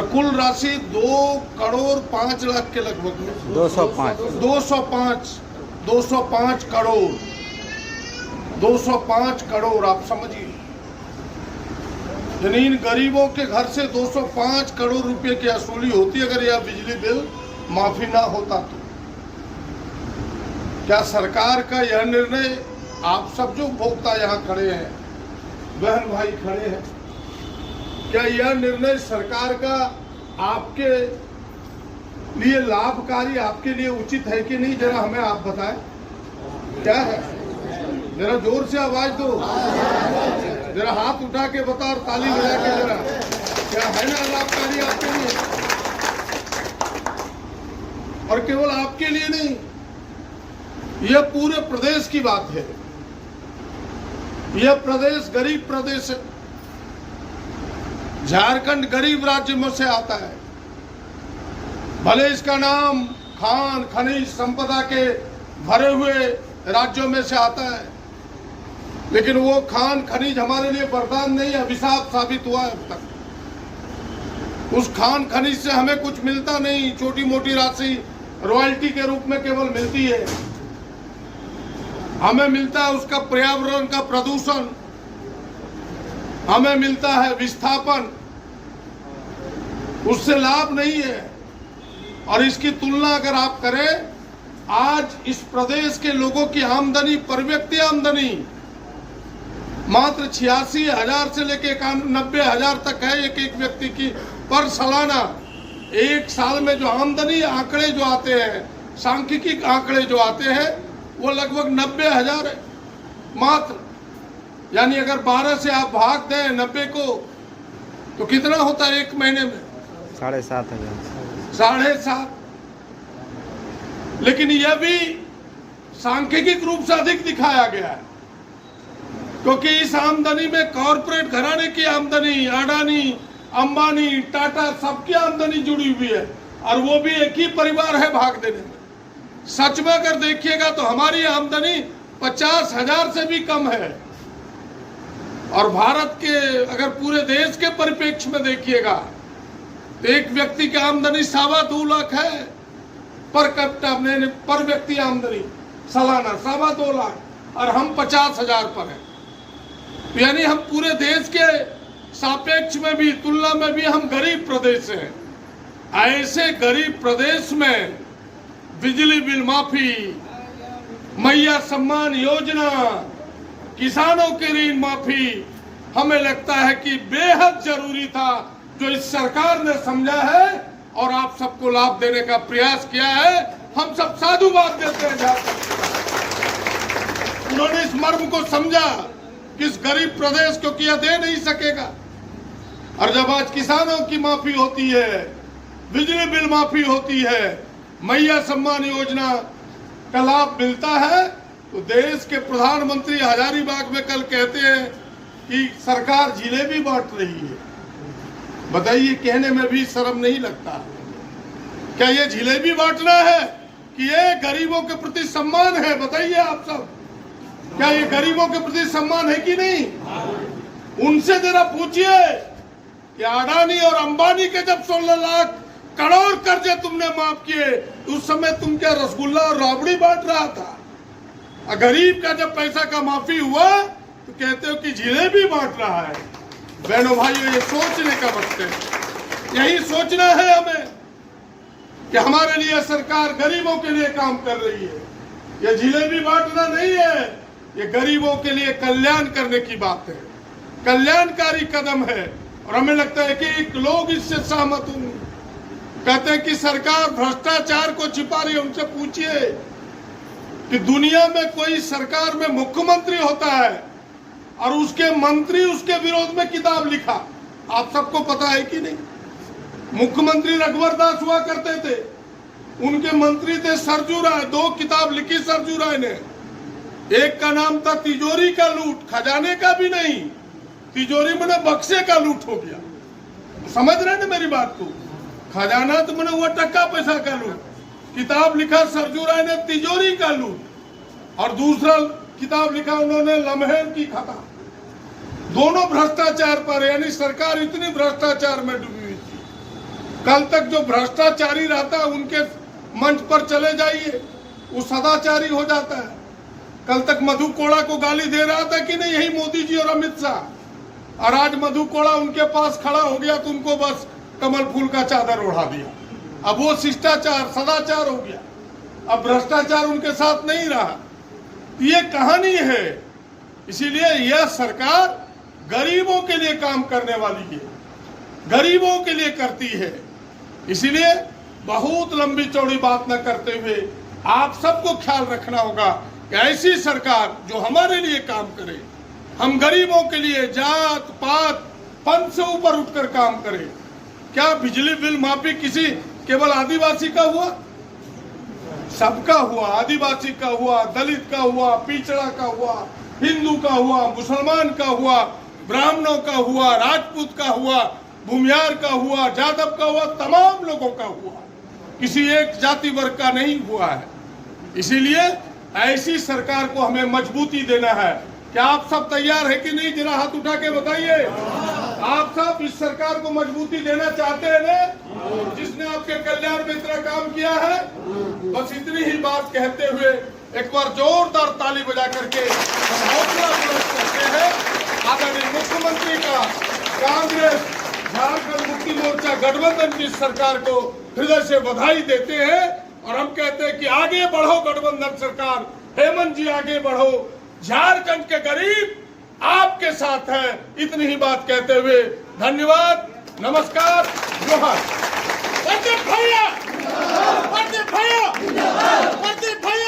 कुल राशि 2,05,00,000 के लगभग में 205 करोड़ 205 करोड़ आप समझिए, यानी इन गरीबों के घर से 205 करोड़ रुपए की वसूली होती अगर यह बिजली बिल माफी ना होता तो। क्या सरकार का यह निर्णय, आप सब जो उपभोक्ता यहाँ खड़े हैं, बहन भाई खड़े हैं, क्या यह निर्णय सरकार का आपके लिए लाभकारी, आपके लिए उचित है कि नहीं? जरा हमें आप बताएं क्या है। जरा जोर से आवाज दो, जरा हाथ उठा के बताओ और ताली बजा के जरा, क्या है ना लाभकारी आपके लिए? और केवल आपके लिए नहीं, यह पूरे प्रदेश की बात है। यह प्रदेश गरीब प्रदेश है, झारखंड गरीब राज्य में से आता है। भले इसका नाम खान खनिज संपदा के भरे हुए राज्यों में से आता है, लेकिन वो खान खनिज हमारे लिए वरदान नहीं, अभिशाप साबित हुआ है अब तक। उस खान खनिज से हमें कुछ मिलता नहीं, छोटी मोटी राशि रॉयल्टी के रूप में केवल मिलती है। हमें मिलता है उसका पर्यावरण का प्रदूषण, हमें मिलता है विस्थापन, उससे लाभ नहीं है। और इसकी तुलना अगर आप करें, आज इस प्रदेश के लोगों की आमदनी, पर व्यक्ति आमदनी मात्र 86,000 से लेके 91,000 तक है एक एक व्यक्ति की पर सालाना। एक साल में जो आमदनी आंकड़े जो आते हैं, सांख्यिकी आंकड़े जो आते हैं, वो लगभग 90,000 है मात्र। यानी अगर 12 से आप भाग दें 90 को, तो कितना होता है एक महीने में? 7,500। लेकिन यह भी सांख्यिक रूप से अधिक दिखाया गया है, क्योंकि इस आमदनी में कॉरपोरेट घराने की आमदनी, अडानी, अंबानी, टाटा, सबकी आमदनी जुड़ी हुई है, और वो भी एक ही परिवार है भाग देने में। सच में अगर देखिएगा तो हमारी आमदनी 50,000 से भी कम है, और भारत के अगर पूरे देश के परिप्रेक्ष्य में देखिएगा तो एक व्यक्ति की आमदनी 2.25 लाख है पर कैपिटा, पर व्यक्ति आमदनी सालाना 2.25 लाख, और हम 50,000 पर हैं। तो यानी हम पूरे देश के सापेक्ष में भी, तुलना में भी हम गरीब प्रदेश हैं। ऐसे गरीब प्रदेश में बिजली बिल माफी, मैया सम्मान योजना, किसानों की ऋण माफी, हमें लगता है कि बेहद जरूरी था, जो इस सरकार ने समझा है और आप सबको लाभ देने का प्रयास किया है। हम सब साधुवाद देते हैं उन्होंने इस मर्म को समझा कि इस गरीब प्रदेश को किया दे नहीं सकेगा। और जब आज किसानों की माफी होती है, बिजली बिल माफी होती है, मैया सम्मान योजना का लाभ मिलता है, तो देश के प्रधानमंत्री हजारीबाग में कल कहते हैं कि सरकार जिलेबी बांट रही है। बताइए, कहने में भी शर्म नहीं लगता? क्या ये जिलेबी बांटना है कि ये गरीबों के प्रति सम्मान है? बताइए आप सब, क्या ये गरीबों के प्रति सम्मान है कि नहीं? उनसे जरा पूछिए कि अडानी और अंबानी के जब 16 लाख करोड़ कर्जे तुमने माफ किए, उस समय तुम क्या रसगुल्ला और राबड़ी बांट रहा था? गरीब का जब पैसा का माफी हुआ तो कहते हो कि जिलेबी बांट रहा है। बहनों भाइयों, ये सोचने का वक्त है, यही सोचना है हमें कि हमारे लिए सरकार गरीबों के लिए काम कर रही है। ये जिलेबी बांटना नहीं है, ये गरीबों के लिए कल्याण करने की बात है, कल्याणकारी कदम है। और हमें लगता है कि लोग इससे सहमत होंगे। कहते हैं कि सरकार भ्रष्टाचार को छिपा रही है। उनसे पूछिए कि दुनिया में कोई सरकार में मुख्यमंत्री होता है और उसके मंत्री उसके विरोध में किताब लिखा, आप सबको पता है कि नहीं? मुख्यमंत्री रघुवर दास हुआ करते थे, उनके मंत्री थे सरजू राय। 2 किताब लिखी सरजू राय ने। एक का नाम था तिजोरी का लूट, खजाने का भी नहीं, तिजोरी मैंने बक्से का लूट हो गया। समझ रहे ना मेरी बात को? खजाना तो मैंने हुआ टक्का पैसा का लूट। किताब लिखा सरजू राय ने तिजोरी का लूट, और दूसरा किताब लिखा उन्होंने लम्हे की खता। दोनों भ्रष्टाचार पर, यानी सरकार इतनी भ्रष्टाचार में डूबी हुई थी। कल तक जो भ्रष्टाचारी रहता है उनके मंच पर चले जाइए, वो सदाचारी हो जाता है। कल तक मधु कोड़ा को गाली दे रहा था कि नहीं, यही मोदी जी और अमित शाह, और आज मधु कोड़ा उनके पास खड़ा हो गया तो उनको बस कमल फूल का चादर ओढ़ा दिया। अब वो शिष्टाचार सदाचार हो गया, अब भ्रष्टाचार उनके साथ नहीं रहा। ये कहानी है। इसीलिए यह सरकार गरीबों के लिए काम करने वाली है, गरीबों के लिए करती है। इसीलिए बहुत लंबी चौड़ी बात न करते हुए आप सबको ख्याल रखना होगा कि ऐसी सरकार जो हमारे लिए काम करे, हम गरीबों के लिए जात पात पंथ से ऊपर उठकर काम करे। क्या बिजली बिल माफी किसी केवल आदिवासी का हुआ? सबका हुआ, आदिवासी का हुआ, दलित का हुआ, पिछड़ा का हुआ, हिंदू का हुआ, मुसलमान का हुआ, ब्राह्मणों का हुआ, राजपूत का हुआ, भूमियार का हुआ, जादव का हुआ, तमाम लोगों का हुआ, किसी एक जाति वर्ग का नहीं हुआ है। इसीलिए ऐसी सरकार को हमें मजबूती देना है। क्या आप सब तैयार है कि नहीं? जरा हाथ उठा के बताइए। आप सब इस सरकार को मजबूती देना चाहते हैं ना, जिसने आपके कल्याण में इतना काम किया है? बस इतनी ही बात कहते हुए एक बार जोरदार ताली बजा करके हम हौसला बुलंद करते हैं आदरणीय मुख्यमंत्री का, कांग्रेस झारखंड मुक्ति मोर्चा गठबंधन की सरकार को हृदय से बधाई देते हैं। और हम कहते हैं कि आगे बढ़ो गठबंधन सरकार, हेमंत जी आगे बढ़ो, झारखंड के गरीब आपके साथ है। इतनी ही बात कहते हुए धन्यवाद, नमस्कार, जोहार। प्रदीप भैया, प्रदीप भैया, प्रदीप भैया।